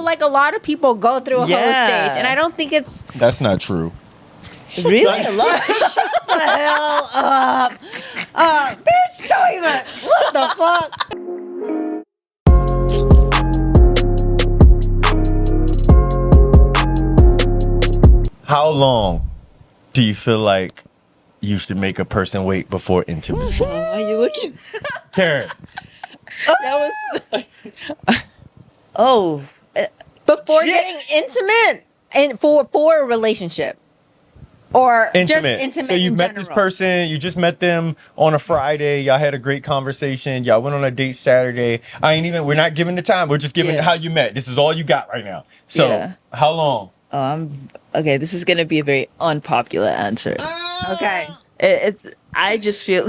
like a lot of people go through a whole stage, and I don't think it's. That's not true. Really? A lot. Shut the hell up. Bitch, don't even. What the fuck? How long do you feel like you should make a person wait before intimacy? Why are you looking? Karen. That was. Before Shit. getting intimate and for a relationship. Or just intimate. So you've met this person, you just met them on a Friday, y'all had a great conversation, y'all went on a date Saturday. We're not giving the time, we're just giving how you met. This is all you got right now. So how long? Okay, this is gonna be a very unpopular answer. Okay. I just feel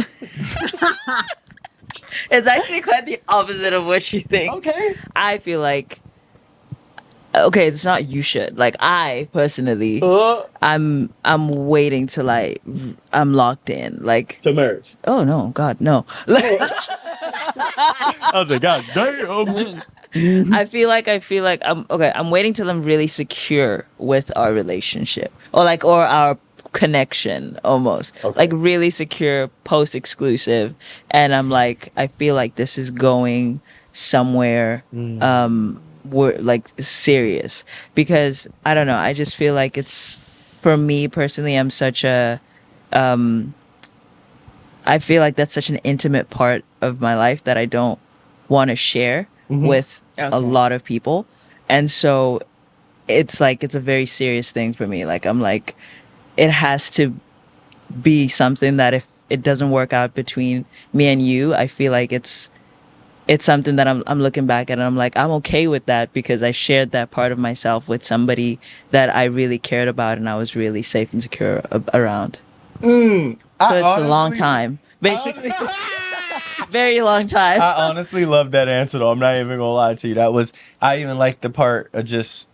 it's actually quite the opposite of what you think. Okay. I feel like it's not you should. Like I personally I'm waiting till I'm locked in. Like To marriage. oh no, God, no. I was like, God damn. I feel like I'm waiting till I'm really secure with our relationship or our connection almost. Okay. Like really secure, post exclusive, and I'm like I feel like this is going somewhere we're like serious, because I don't know, I just feel like it's, for me personally, I'm such a I feel like that's such an intimate part of my life that I don't want to share with a lot of people. And so it's like, it's a very serious thing for me. Like, I'm like, it has to be something that if it doesn't work out between me and you, I feel like it's something that I'm looking back at and I'm like, I'm okay with that because I shared that part of myself with somebody that I really cared about and I was really safe and secure around. So it's a long time, basically. Very long time. I honestly love that answer though. I'm not even gonna lie to you. I even like the part of just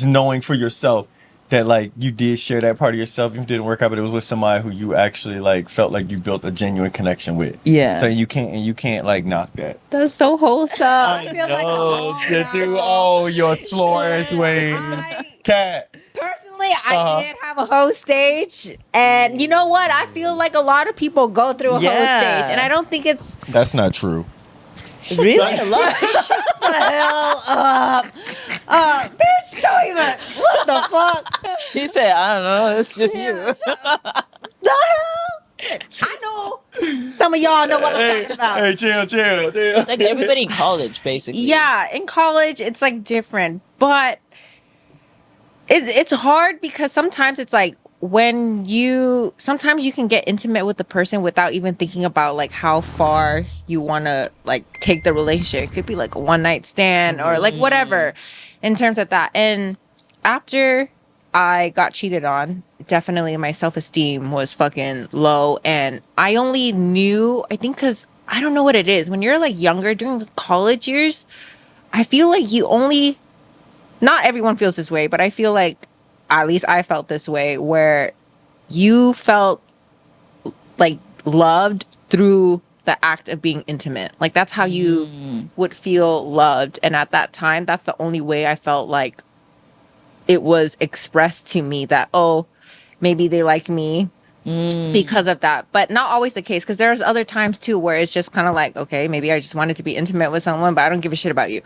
knowing for yourself that like you did share that part of yourself. It didn't work out, but it was with somebody who you actually like felt like you built a genuine connection with. Yeah. So you can't like knock that. That's so wholesome. I feel your slow ass ways. Cat. Personally, I did have a whole stage, and you know what? I feel like a lot of people go through a whole stage, and I don't think it's. That's not true. Really? A lot. Shut the hell up. Bitch, don't even. What the fuck? He said, I don't know, it's just you. The hell? I know some of y'all know what I'm talking about. Hey, chill. It's like everybody in college, basically. Yeah, in college, it's like different, but it's hard because sometimes it's like sometimes you can get intimate with the person without even thinking about like how far you want to like take the relationship. It could be like a one night stand or like whatever in terms of that. And after I got cheated on, definitely my self-esteem was fucking low. And I only knew, I think because I don't know what it is. When you're like younger during the college years, I feel like not everyone feels this way, but I feel like at least I felt this way where you felt like loved through the act of being intimate. Like that's how you would feel loved. And at that time, that's the only way I felt like it was expressed to me that, oh, maybe they liked me because of that. But not always the case, because there's other times too where it's just kind of like, okay, maybe I just wanted to be intimate with someone, but I don't give a shit about you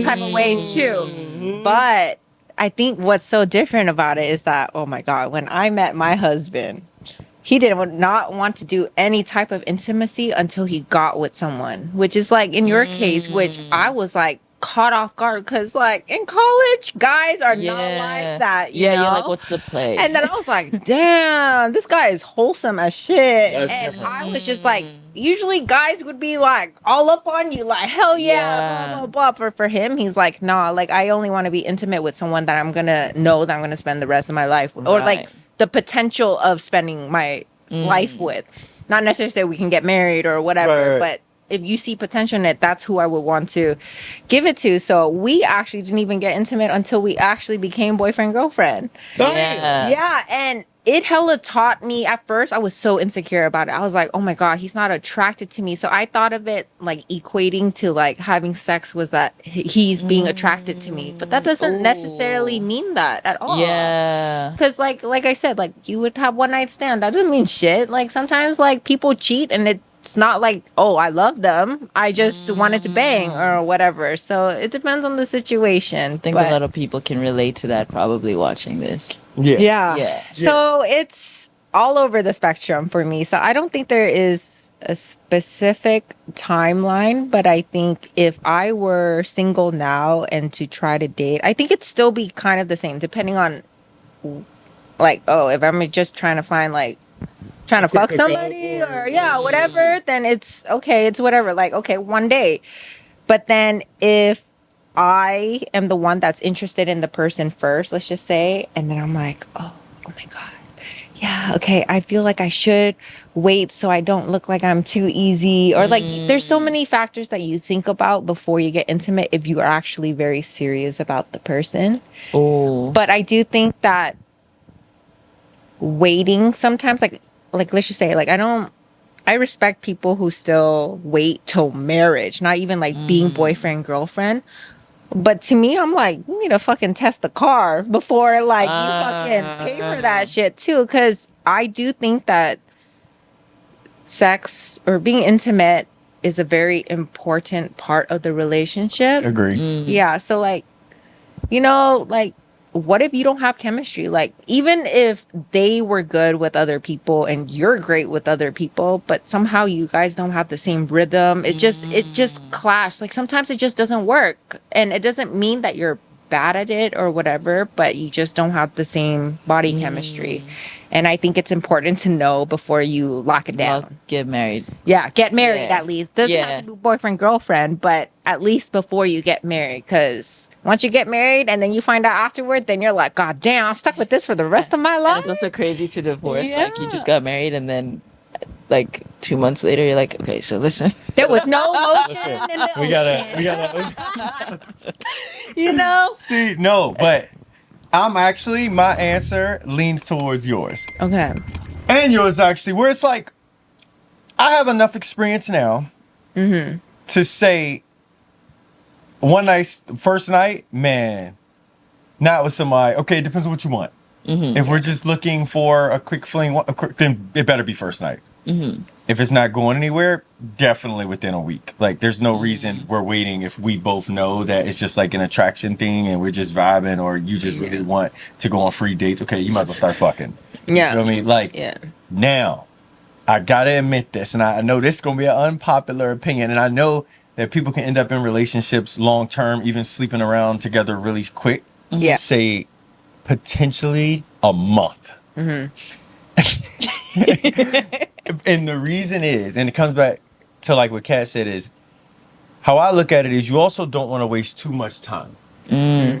type of way too. But I think what's so different about it is that, oh my God, when I met my husband, he did not want to do any type of intimacy until he got with someone, which is like in your case, which I was like caught off guard because like in college, guys are not like that. You know? You're like, what's the play? And then I was like, damn, this guy is wholesome as shit. That's different. I was just like, usually guys would be like all up on you, like, hell yeah, blah, blah, blah. For him, he's like, nah, like I only want to be intimate with someone that I'm going to know that I'm going to spend the rest of my life with. Or like the potential of spending my life with. Not necessarily we can get married or whatever, but if you see potential in it, that's who I would want to give it to. So we actually didn't even get intimate until we actually became boyfriend, girlfriend. Yeah. Yeah. And it hella taught me. At first I was so insecure about it. I was like, oh my god, he's not attracted to me. So I thought of it like equating to like having sex was that he's being attracted to me, but that doesn't necessarily mean that at all. Yeah. Because like I said, like you would have one night stand, that doesn't mean shit. Like sometimes like people cheat and it's not like, oh, I love them, I just wanted to bang or whatever. So it depends on the situation. I think a lot of people can relate to that probably watching this. Yeah. Yeah. So it's all over the spectrum for me. So I don't think there is a specific timeline, but I think if I were single now and to try to date, I think it'd still be kind of the same, depending on like, oh, if I'm just trying to find like trying to fuck somebody or whatever, then it's okay, it's whatever. Like, okay, one day. But then if I am the one that's interested in the person first, let's just say, and then I'm like, oh my God. Yeah, okay, I feel like I should wait so I don't look like I'm too easy. Or like there's so many factors that you think about before you get intimate if you are actually very serious about the person. Oh. But I do think that waiting sometimes, like let's just say, like I respect people who still wait till marriage, not even like being boyfriend, girlfriend. But to me, I'm like, you need to fucking test the car before like you fucking pay for that shit too. Cause I do think that sex or being intimate is a very important part of the relationship. Agree. Yeah. So like, like what if you don't have chemistry? Like, even if they were good with other people and you're great with other people, but somehow you guys don't have the same rhythm, it just clashed. Like sometimes it just doesn't work, and it doesn't mean that you're bad at it or whatever, but you just don't have the same body chemistry. And I think it's important to know before you lock it down. Get married. Yeah, get married Yeah. at least. Doesn't have to be boyfriend, girlfriend, but at least before you get married. Because once you get married and then you find out afterward, then you're like, God damn, I'm stuck with this for the rest of my And life. it's also crazy to divorce. Like you just got married and then like 2 months later you're like, okay, so listen. There was no motion in the We ocean. gotta You know? see. No, but my answer leans towards yours. Okay. And yours actually, where it's like, I have enough experience now to say first night, man, not with somebody. Okay, it depends on what you want. If we're just looking for a quick fling, then it better be first night. If it's not going anywhere, definitely within a week. Like, there's no reason we're waiting if we both know that it's just like an attraction thing and we're just vibing, or you just really want to go on free dates. Okay, you might as well start fucking. Yeah. You know what I mean? Like, now, I gotta admit this, and I know this is gonna be an unpopular opinion, and I know that people can end up in relationships long term, even sleeping around together really quick. Yeah. Say, potentially a month. And the reason is, and it comes back to like what Kat said, is how I look at it is you also don't want to waste too much time.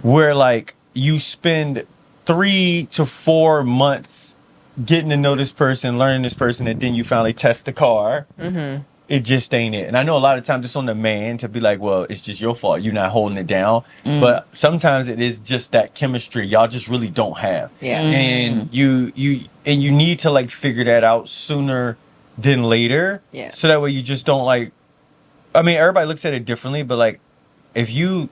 Where like you spend 3 to 4 months getting to know this person, learning this person, and then you finally test the car. It just ain't it. And I know a lot of times it's on the man to be like, well, it's just your fault, you're not holding it down. But sometimes it is just that chemistry y'all just really don't have. And you need to like figure that out sooner than later. So that way you just don't like, I mean, everybody looks at it differently, but like if you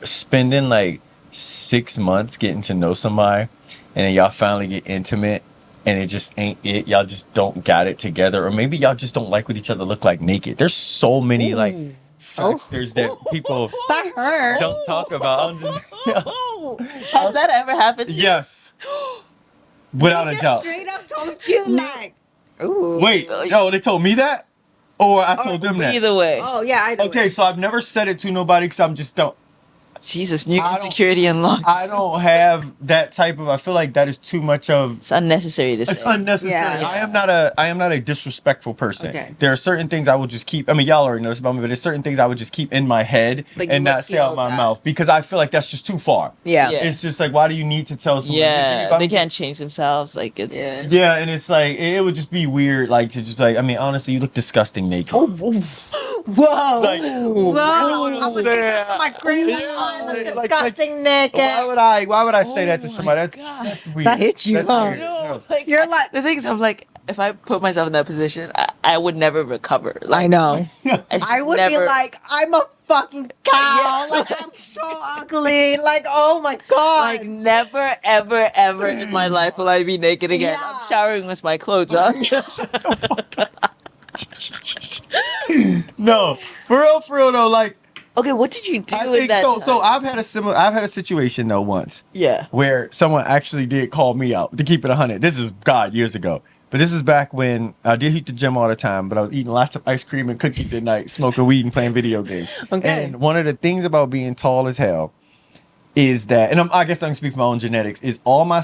spending like 6 months getting to know somebody and then y'all finally get intimate and it just ain't it, y'all just don't got it together, or maybe y'all just don't like what each other look like naked. There's so many like factors that people That hurt. don't talk about. I'm just, Has that ever happened to you? yes, without a doubt. Straight up told you like, ooh. Wait, no, they told me that, or I told them that. Either way. Oh yeah, I Okay, so I've never said it to nobody because I'm just don't. Jesus, new I don't- insecurity unlocked. I don't have that type of. I feel like that is too much of. It's unnecessary to It's say. unnecessary. Yeah. I am not a disrespectful person. Okay. There are certain things I will just keep. I mean, y'all already know this about me, but there's certain things I would just keep in my head But you and would not say out feel my that. mouth because I feel like that's just too far. Yeah. Yeah. It's just like, why do you need to tell someone? Yeah, If I'm- they can't change themselves. Like it's Yeah, and it's like it would just be weird, like to just like. I mean, honestly, you look disgusting naked. Whoa. Like, Whoa. I'm gonna take that to my grave. Like, Yeah, oh, I look like, disgusting naked. why would I say that to Oh my somebody? God. That's weird. That hit you, That's huh? weird. No, No. You're like, the thing is, I'm like, if I put myself in that position, I would never recover. Like, I know. it's I just would be never- like, I'm a fucking cow. Like, I'm so ugly. Like, oh my God. Like never, ever, ever in my life will I be naked again. Yeah. I'm showering with my clothes on. No, for real though. Like, Okay, what did you do I with think that? so. time? So I've had a situation though once Yeah. where someone actually did call me out to keep it 100. This is God years ago, but this is back when I did hit the gym all the time, but I was eating lots of ice cream and cookies at night, smoking weed and playing video games. Okay. And one of the things about being tall as hell is that, and I guess I can speak for my own genetics, is all my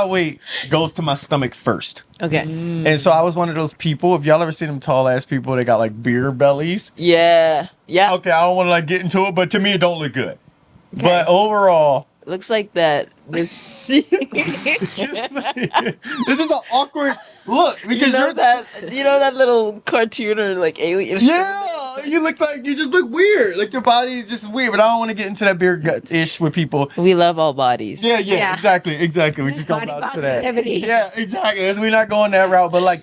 weight goes to my stomach first. Okay. And so I was one of those people. If y'all ever seen them tall ass people, they got like beer bellies. Yeah. Yeah. Okay, I don't want to like get into it, but to me it don't look good. But overall, Looks like that. This. this is an awkward look because you know you're that little cartoon or like alien. yeah, you look like you just look weird. Like your body is just weird. But I don't want to get into that beer gut ish with people. We love all bodies. Yeah, Yeah. exactly. We just go Body back to that. positivity. Yeah, exactly. So we're not going that route. But like,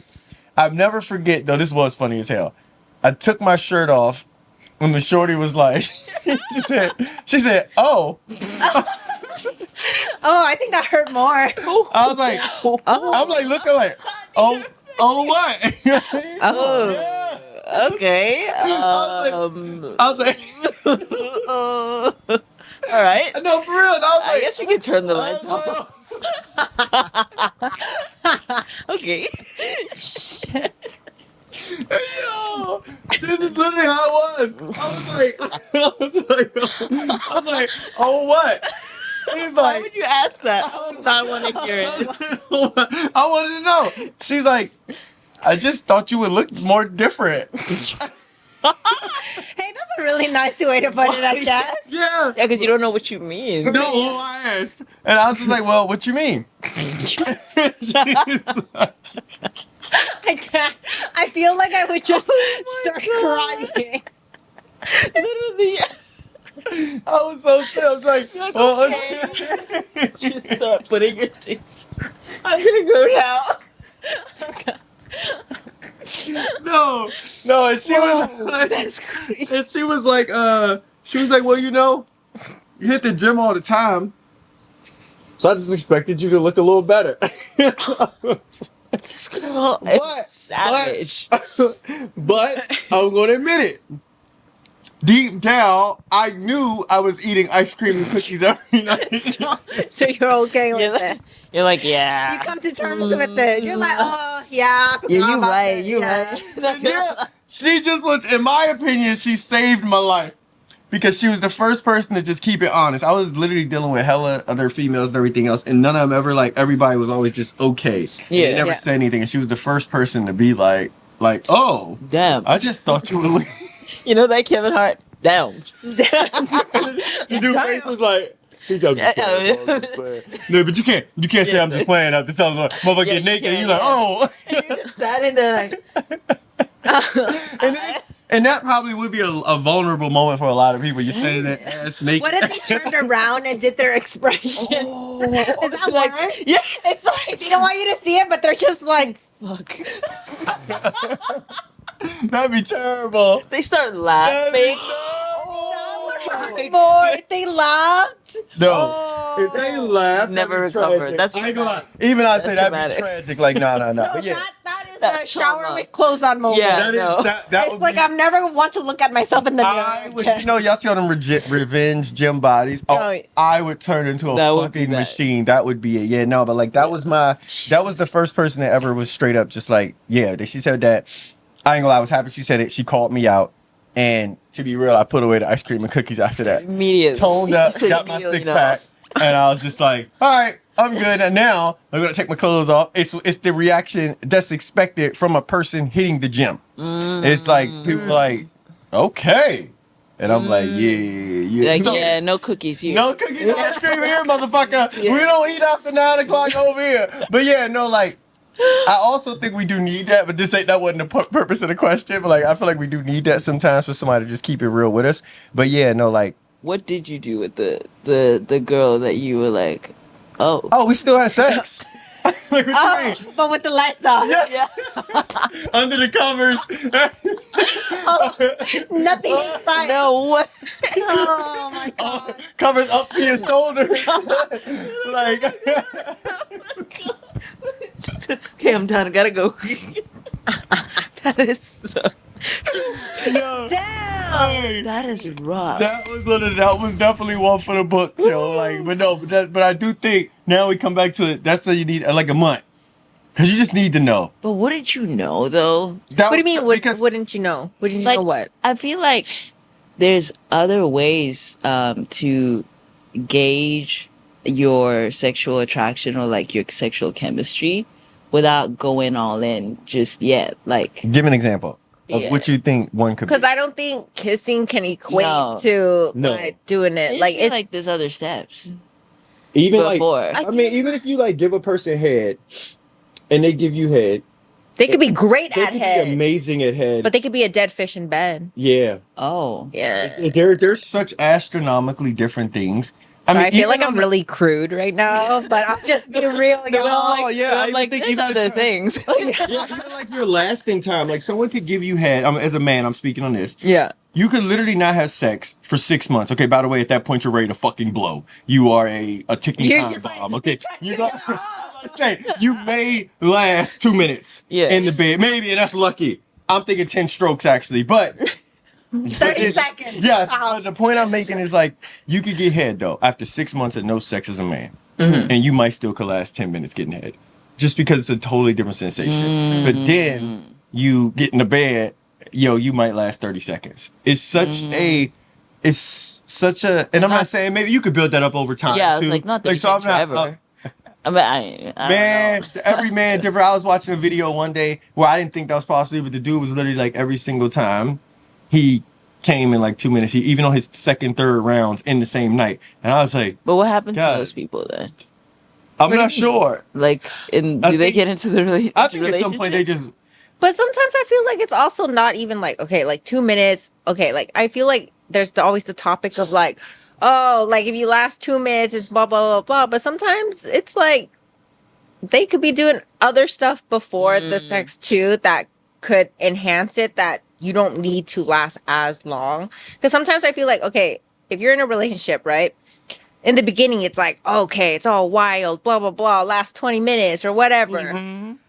I'll never forget though. This was funny as hell. I took my shirt off when the shorty was like, she said, "Oh." Oh, I think that hurt more. I was like, I'm like looking like, oh what? Oh. Yeah. Okay. I was like, all right. no, for real. And I was I like, guess we could turn the I lights was off. Okay. yo, this is literally how it was. I was like, oh what? She's Why like, would you ask that? I would not want to hear it. I wanted to know. She's like, I just thought you would look more different. Hey, that's a really nice way to put it, I guess. Yeah. Yeah, because you don't know what you mean. No, I asked. And I was just like, well, what you mean? She's like, I can't. I feel like I would just start crying. Literally. I was so shit. I was like, well, okay. Just start putting your things. I'm gonna go now. no. And she was like, That's crazy. and she was like, well, you hit the gym all the time. So I just expected you to look a little better. This girl But- is savage. But I'm gonna admit it. Deep down, I knew I was eating ice cream and cookies every night. So you're okay with You're like, it. you're like, yeah. You come to terms with it. You're like, oh, yeah. I forgot Yeah, you about right. that. You Yeah. right. Yeah, she just was, in my opinion, she saved my life. Because she was the first person to just keep it honest. I was literally dealing with hella other females and everything else, and none of them ever, like, everybody was always just okay. And Yeah. they never Yeah. said anything, and she was the first person to be like, oh, Damn. I just thought you were. You know that Kevin Hart? Down. The dude face was like, he's I'm just playing, bro, I'm just playing. No, but you can't say I'm just playing after telling the motherfucker Yeah, get you naked, and can't, you're like, yeah. oh. You're just standing there like. And that probably would be a vulnerable moment for a lot of people. You're standing there ass naked. What if they turned around and did their expression? Is that Like, worse? yeah. It's like they don't want you to see it, but they're just like, Fuck. That'd be terrible. They start That'd be laughing. terrible. more. If they laughed. No, if they laugh, Never that'd be recover. tragic. That's I ain't gonna lie. traumatic. Even I'd That's say that'd traumatic. be tragic. Like, no. No, But yeah, that is That's a shower trauma. with clothes on moment. Yeah. that is no. that It's would like be. I'm never want to look at myself in the mirror. I would, again. y'all see all them revenge gym bodies. Oh, Oh, yeah. I would turn into a That would be fucking that. machine. That would be it. Yeah, no, but like that was the first person that ever was straight up just like, yeah. She said that. I ain't gonna lie, I was happy she said it. She called me out, and to be real, I put away the ice cream and cookies after that. Immediately. Toned up, You said got my immediately, 6-pack, and I was just like, all right, I'm good. And now I'm gonna take my clothes off. It's the reaction that's expected from a person hitting the gym. It's like people like, okay, and I'm like, yeah. Like, So, yeah, no cookies here. no cookies, no ice cream here, motherfucker. We don't eat after 9 o'clock over here. But yeah, no, like I also think we do need that, but that wasn't the purpose of the question. But like, I feel like we do need that sometimes for somebody to just keep it real with us. But yeah, no, like, What did you do with the girl that you were like, oh, oh, we still had sex. Like, what you mean? But with the lights off. yeah. Under the covers. Nothing inside. No, what? Oh my god. Covers up to your shoulder. Like, Okay, I'm done. I gotta go. That is so. yo, Damn. hey, That is rough. that was definitely one for the book, yo. Like, but no, but I do think now we come back to it. That's what you need, like a month, because you just need to know. But wouldn't you know though? That What do you mean? Because Wouldn't you know? Wouldn't you Like, know what? I feel like there's other ways to gauge your sexual attraction or like your sexual chemistry without going all in just yet. Like, give an example of Yeah. what you think one could be. Because I don't think kissing can equate No. to No. like doing I it. just Like feel it's like there's other steps Even before. I mean, even if you like give a person head, and they give you head, they could be great they at could head, be amazing at head. but they could be a dead fish in bed. Yeah, Oh, Yeah. there's such astronomically different things. I I feel even like on I'm the- really crude right now, but I'm just being real, y'all. Oh yeah, I like think there's even other the- things. Yeah, even like your lasting time, like someone could give you head. As a man, I'm speaking on this. Yeah. You could literally not have sex for 6 months. Okay, by the way, at that point you're ready to fucking blow. You are a ticking You're time just like, bomb. Okay, touching you it know, up. I say you may last 2 minutes Yeah. in the bed, maybe, and that's lucky. I'm thinking 10 strokes actually, but 30 seconds. yes. But tops. the point I'm making is like you could get head though after 6 months of no sex as a man, and you might still could last 10 minutes getting head, just because it's a totally different sensation. But then you get in the bed, yo, you might last 30 seconds. It's such a, and I'm not saying maybe you could build that up over time. Yeah, too. it's like not the like so. I'm not forever. I mean, I don't man, know. every man different. I was watching a video one day where I didn't think that was possible, but the dude was literally like every single time he came in like 2 minutes. He even on his second, third rounds in the same night, and I was like, But what happens God. to those people then? I'm What do not you mean? sure. Like, I do they think- get into the I think at some point they just But sometimes I feel like it's also not even like, okay, like 2 minutes. Okay, like I feel like there's always the topic of like, oh, like if you last 2 minutes, it's blah, blah, blah, blah. But sometimes it's like they could be doing other stuff before the sex too that could enhance it, that you don't need to last as long. Because sometimes I feel like, okay, if you're in a relationship, right? In the beginning, it's like, okay, it's all wild, blah, blah, blah, last 20 minutes or whatever. And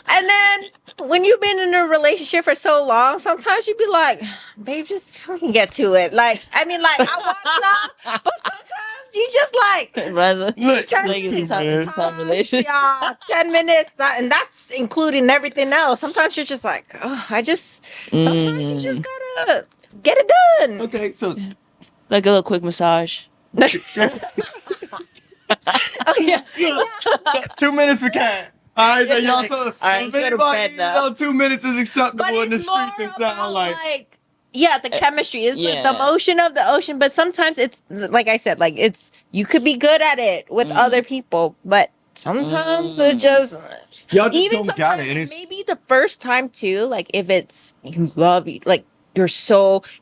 then when you've been in a relationship for so long, sometimes you'd be like, babe, just fucking get to it. Like, I mean, like, I want some, but sometimes you just like, rather 10 like minutes, it's a relationship. yeah, 10 minutes, and that's including everything else. Sometimes you're just like, oh, sometimes you just gotta get it done. okay. So Like a little quick massage. Oh, yeah. 2 minutes for cat. All right, so y'all. So, All right, if let's go to anybody bed even now. know 2 minutes is acceptable But in the it's street, more it sound about like. yeah, the chemistry is like the yeah. motion of the ocean. But sometimes it's like I said, like it's you could be good at it with other people, but sometimes it's just Y'all just even don't got sometimes it. And it's, maybe the first time too. Like if it's you love like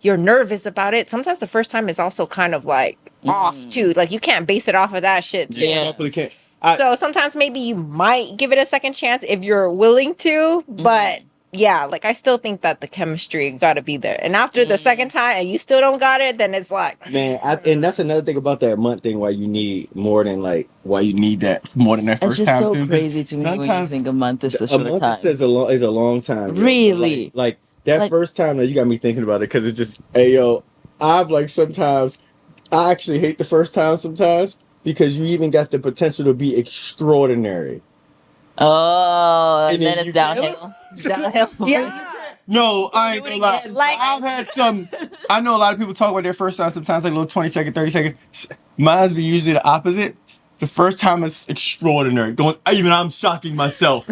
you're nervous about it. Sometimes the first time is also kind of like off too. Like you can't base it off of that shit too. Yeah. definitely can't. So sometimes maybe you might give it a second chance if you're willing to, but yeah, like I still think that the chemistry got to be there. And after the second time and you still don't got it, then it's like Man, and that's another thing about that month thing. Why you need more than why you need that more than that It's first just time so too. 'cause crazy to me when you sometimes think a month is a a short month time. is a long time. yo. Really? Like that Like- first time that you got me thinking about it because it's just hey yo, I've like sometimes I actually hate the first time sometimes because you even got the potential to be extraordinary. Oh, and And then then it's you- downhill. It's downhill. yeah. No, I ain't Do it gonna lie. again. Like- I've had some. I know a lot of people talk about their first time. Sometimes like a little 20-second, 30-second. Mine's be usually the opposite. The first time is extraordinary. Even I'm shocking myself.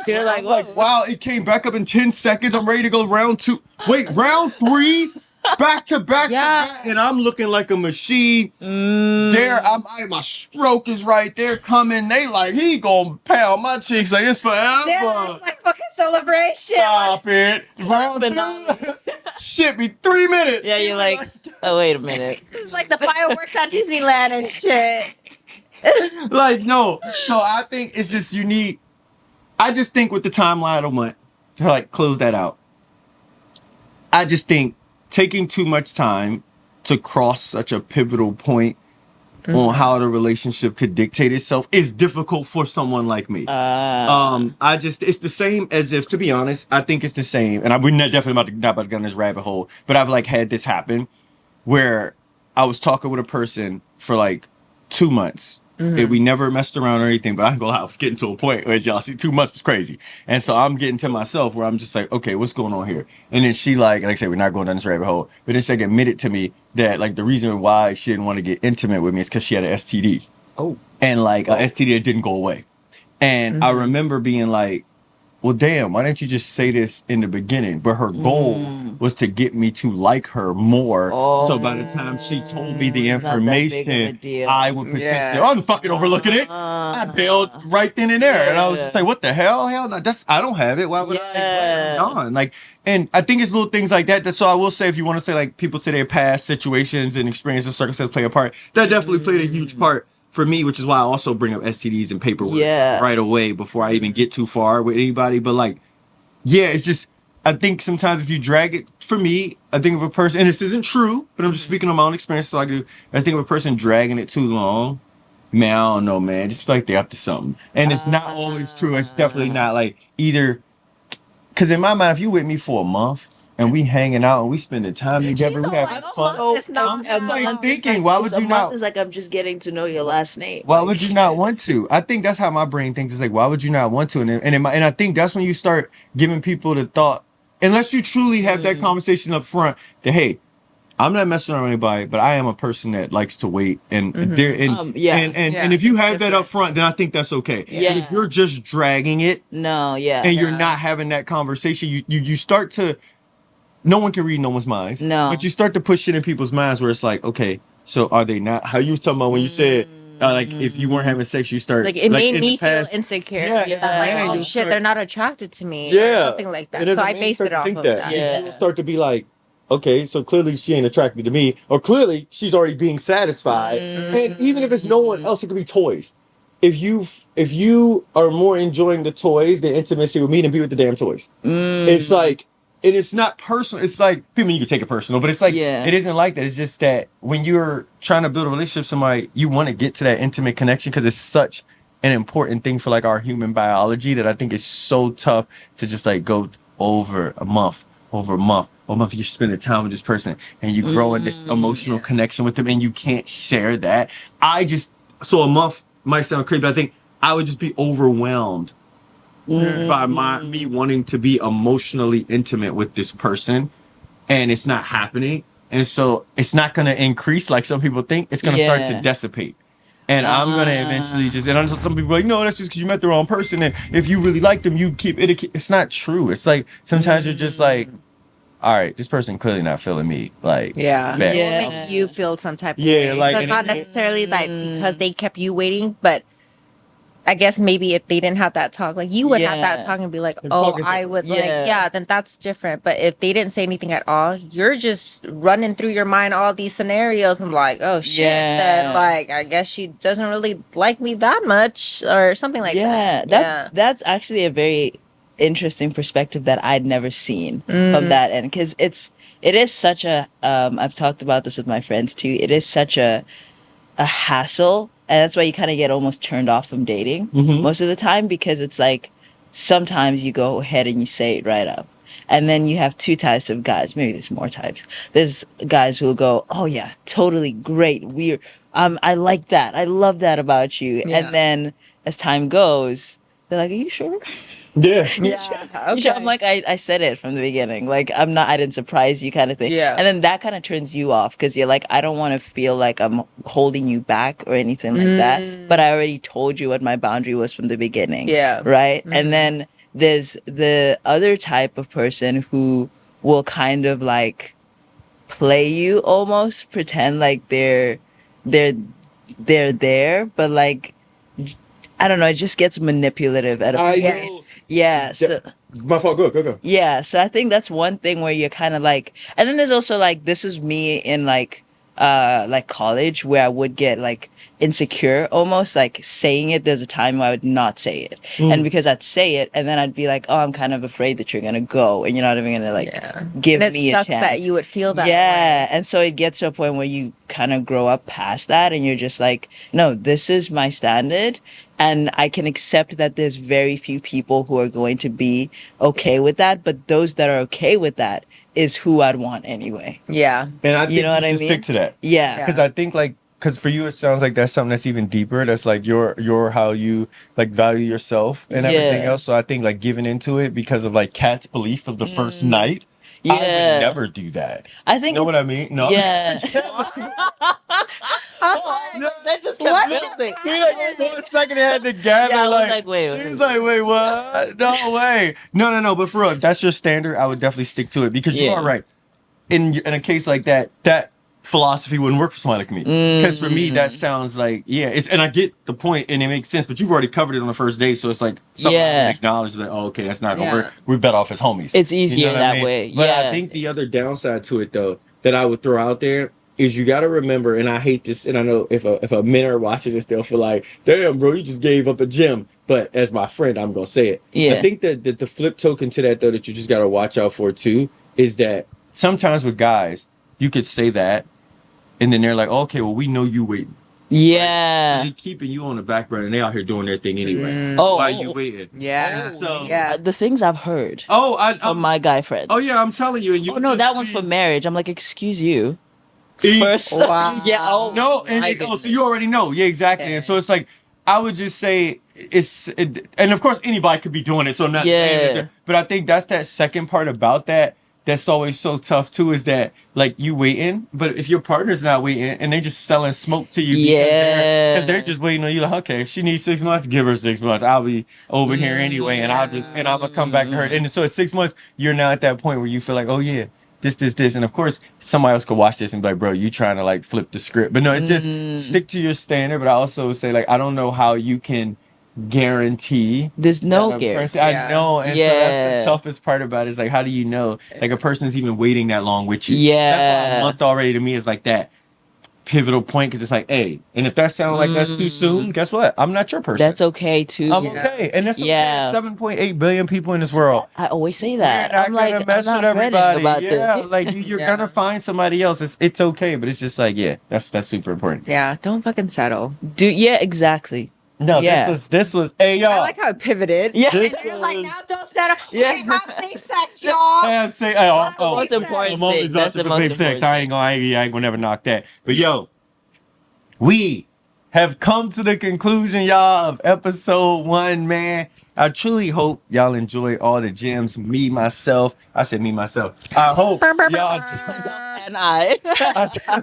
You're like, Like, what? wow, it came back up in 10 seconds. I'm ready to go round 2. Wait, round 3? back to back Yeah. to back, and I'm looking like a machine. There, my stroke is right there coming. They like, he gonna pound my cheeks like this forever. Damn, it's like fucking celebration. Stop it. Round two. Shit, be 3 minutes. Yeah, you're like, oh, wait a minute. It's like the fireworks at Disneyland and shit. Like, no. So I think it's just I just think with the timeline of month, to like close that out, I just think taking too much time to cross such a pivotal point on how the relationship could dictate itself is difficult for someone like me. It's the same as if, to be honest, I think it's the same, and we're definitely not about to go down this rabbit hole, but I've like had this happen where I was talking with a person for like 2 months. And we never messed around or anything, but I ain't gonna lie, I was getting to a point where, y'all see, 2 months was crazy. And so I'm getting to myself where I'm just like, okay, what's going on here? And then she like I said, we're not going down this rabbit hole, but then she like admitted to me that like the reason why she didn't want to get intimate with me is because she had an STD. Oh. And like a STD that didn't go away. And I remember being like, well, damn, why didn't you just say this in the beginning? But her goal was to get me to like her more. So by the time she told me the information, I would potentially, I'm fucking overlooking it. I bailed right then and there. And I was just like, what the hell? Hell no, I don't have it. Why would I? Gone. Like, and I think it's little things like that. So I will say, if you want to say like people say their past situations and experiences, circumstances play a part, that definitely played a huge part for me, which is why I also bring up STDs and paperwork right away before I even get too far with anybody. But like, yeah, it's just, I think sometimes if you drag it, for me, I think of a person, and this isn't true, but I'm just speaking of my own experience. So I think of a person dragging it too long. Man, I don't know, man. Just feel like they're up to something. And it's not always true. It's definitely not like either, because in my mind, if you with me for a month, and we hanging out and we spending time together, we having fun. I'm just like thinking, why would you not? It's like I'm just getting to know your last name. Why would you not want to? I think that's how my brain thinks. It's like, why would you not want to? And I think that's when you start giving people the thought, unless you truly have that conversation up front, that hey, I'm not messing around with anybody, but I am a person that likes to wait. And and if you have that up front, then I think that's okay. Yeah. But if you're just dragging it, and you're not having that conversation, you start to. No one can read no one's minds. No. But you start to push shit in people's minds where it's like, okay, so are they not? How you was talking about when you said, like, if you weren't having sex, you start. Like, it made in me the past, feel insecure. Yeah, Yeah, man, like, oh you shit, start- they're not attracted to me. Yeah. Or something like that. And as So a I man, based you it start off to of think that. Yeah. You'll start to be like, okay, so clearly she ain't attracted to me, or clearly she's already being satisfied. And even if it's no one else, it could be toys. If you are more enjoying the toys than intimacy with me, then be with the damn toys. It's like, and it's not personal. It's like, I mean, you can take it personal, but it's like, it isn't like that. It's just that when you're trying to build a relationship with somebody, you want to get to that intimate connection because it's such an important thing for like our human biology that I think it's so tough to just like go over a month. You're spending time with this person and you grow in this emotional connection with them and you can't share that. So a month might sound crazy, but I think I would just be overwhelmed by me wanting to be emotionally intimate with this person, and it's not happening. And so it's not going to increase like some people think. It's going to start to dissipate. And I'm going to eventually just, and I know some people are like, no, that's just because you met the wrong person. And if you really like them, you keep it. It's not true. It's like, sometimes you're just like, all right, this person clearly not feeling me. Like, Yeah. bad. It will make you feel some type of Yeah, way. like, So it's and not necessarily like because they kept you waiting, but I guess maybe if they didn't have that talk, like you would have that talk and be like, oh, I would then that's different. But if they didn't say anything at all, you're just running through your mind all these scenarios and like, oh shit, then like I guess she doesn't really like me that much or something like that. That's actually a very interesting perspective that I'd never seen from that end, because it is such a I've talked about this with my friends too. It is such a hassle. And that's why you kind of get almost turned off from dating most of the time, because it's like sometimes you go ahead and you say it right up. And then you have two types of guys. Maybe there's more types. There's guys who will go, oh yeah, totally great. I like that. I love that about you. Yeah. And then as time goes, they're like, are you sure? Yeah. Okay. I'm like, I said it from the beginning. Like, I didn't surprise you kind of thing. Yeah. And then that kind of turns you off because you're like, I don't want to feel like I'm holding you back or anything like that. But I already told you what my boundary was from the beginning. Yeah. Right? And then there's the other type of person who will kind of like play you almost, pretend like they're there, but like I don't know, it just gets manipulative at a I point. Yes. Yeah. So My fault. Go. yeah, so I think that's one thing where you're kind of like, and then there's also like, this is me in like college where I would get like insecure almost, like saying it. There's a time where I would not say it. And because I'd say it and then I'd be like, oh, I'm kind of afraid that you're gonna go and you're not even gonna like give And it me a sucks chance. that you would feel that Yeah, way. and so it gets to a point where you kind of grow up past that and you're just like, no, this is my standard. And I can accept that there's very few people who are going to be okay with that, but those that are okay with that is who I'd want anyway. Yeah. And I think You know what I should mean? stick to that. Yeah. Yeah. Because I think like, because for you it sounds like that's something that's even deeper. That's like your how you like value yourself and everything Yeah. else. So I think like giving into it because of like Kat's belief of the first night. I would Yeah. never do that. I think You know what it's- I mean? No. Yeah. No, that just What kept just building. For a second, it had to gather. Yeah, I was like, like, wait. She's like, wait, what? No way. No. But for real, if that's your standard, I would definitely stick to it because you Yeah. are right. In a case like that, that philosophy wouldn't work for somebody like me. Because for me, that sounds like and I get the point and it makes sense. But you've already covered it on the first date, so it's like something I Yeah. would acknowledge that. Oh, okay, that's not gonna Yeah. work. We're better off as homies. It's easier what I that mean? way. But I Yeah. think the other downside to it though that I would throw out there is you got to remember, and I hate this, and I know if a men are watching this, they'll feel like, damn, bro, you just gave up a gem. But as my friend, I'm gonna say it. Yeah. I think that the flip token to that though that you just got to watch out for too is that sometimes with guys you could say that, and then they're like, okay, well we know you waiting. Yeah. So they keeping you on the back burner, and they out here doing their thing anyway. Oh, Why you waiting? Yeah. So Yeah. The things I've heard I'm, from my guy friends. oh yeah, I'm telling you. And you Oh no, just that one's be- for marriage. I'm like, excuse you. E- First, Wow. yeah. Oh No, and my so goodness. you already know, yeah, exactly. Yeah. And so it's like I would just say and of course anybody could be doing it. So I'm not saying Yeah. that, but I think that's that second part about that. That's always so tough too. Is that like you waiting, but if your partner's not waiting and they just selling smoke to you because they're just waiting on you. Like, okay, if she needs 6 months, give her 6 months. I'll be over here anyway, and I'm gonna come back to her. And so at 6 months, you're now at that point where you feel like, oh yeah, this, and of course somebody else could watch this and be like, bro, you trying to like flip the script. But no, it's just stick to your standard. But I also say like I don't know how you can guarantee There's no that a guarantee. person- I know, and so that's Yeah. the toughest part about it is like how do you know like a person's even waiting that long with you? Yeah. That's why a month already to me is like that pivotal point because it's like, hey, and if that sounds like that's too soon, guess what? I'm not your person. That's okay too. I'm okay, and that's okay. Yeah. 7.8 billion people in this world. I always say that. You're not I'm like, gonna mess I'm with not ready everybody. about Yeah, this. like you're Yeah. gonna find somebody else. It's okay, but it's just like, yeah, that's super important. Yeah. Don't fucking settle. Yeah, exactly. No, Yeah. this was hey y'all. I like how it pivoted. Yeah. And you're like, now don't settle. Yeah. Okay, have safe sex, y'all. Hey, I'm saying, That's the oh, most important I'm always thing. That's asking the for most same sex. important I ain't gonna never knock that. But yo, we have come to the conclusion, y'all, of episode 1, man. I truly hope y'all enjoy all the gems. Me, myself. I said me, myself. I hope y'all. And I.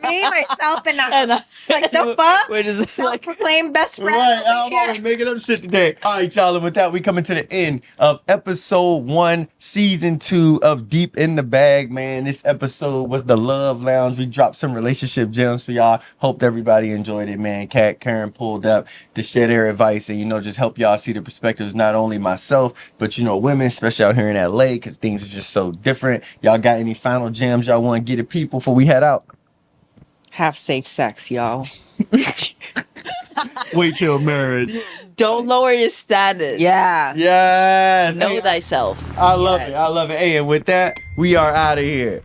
Me, myself, and I. and I. Like, the fuck? Where does this like? Self-proclaimed best friend. Right, over I'm here. always making up shit today. All right, y'all, and with that, we coming to the end of episode 1, season 2 of Deep in the Bag, man. This episode was the Love Lounge. We dropped some relationship gems for y'all. Hope everybody enjoyed it, man. Kat, Karen pulled up to share their advice and, just help y'all see the perspectives, not only myself, but, women, especially out here in LA, because things are just so different. Y'all got any final gems y'all want to get to people before we head out? Have safe sex, y'all. Wait till marriage. Don't lower your standards. Yeah. Yes. Know Hey, thyself. I love Yes. it. I love it. Hey, and with that, we are out of here.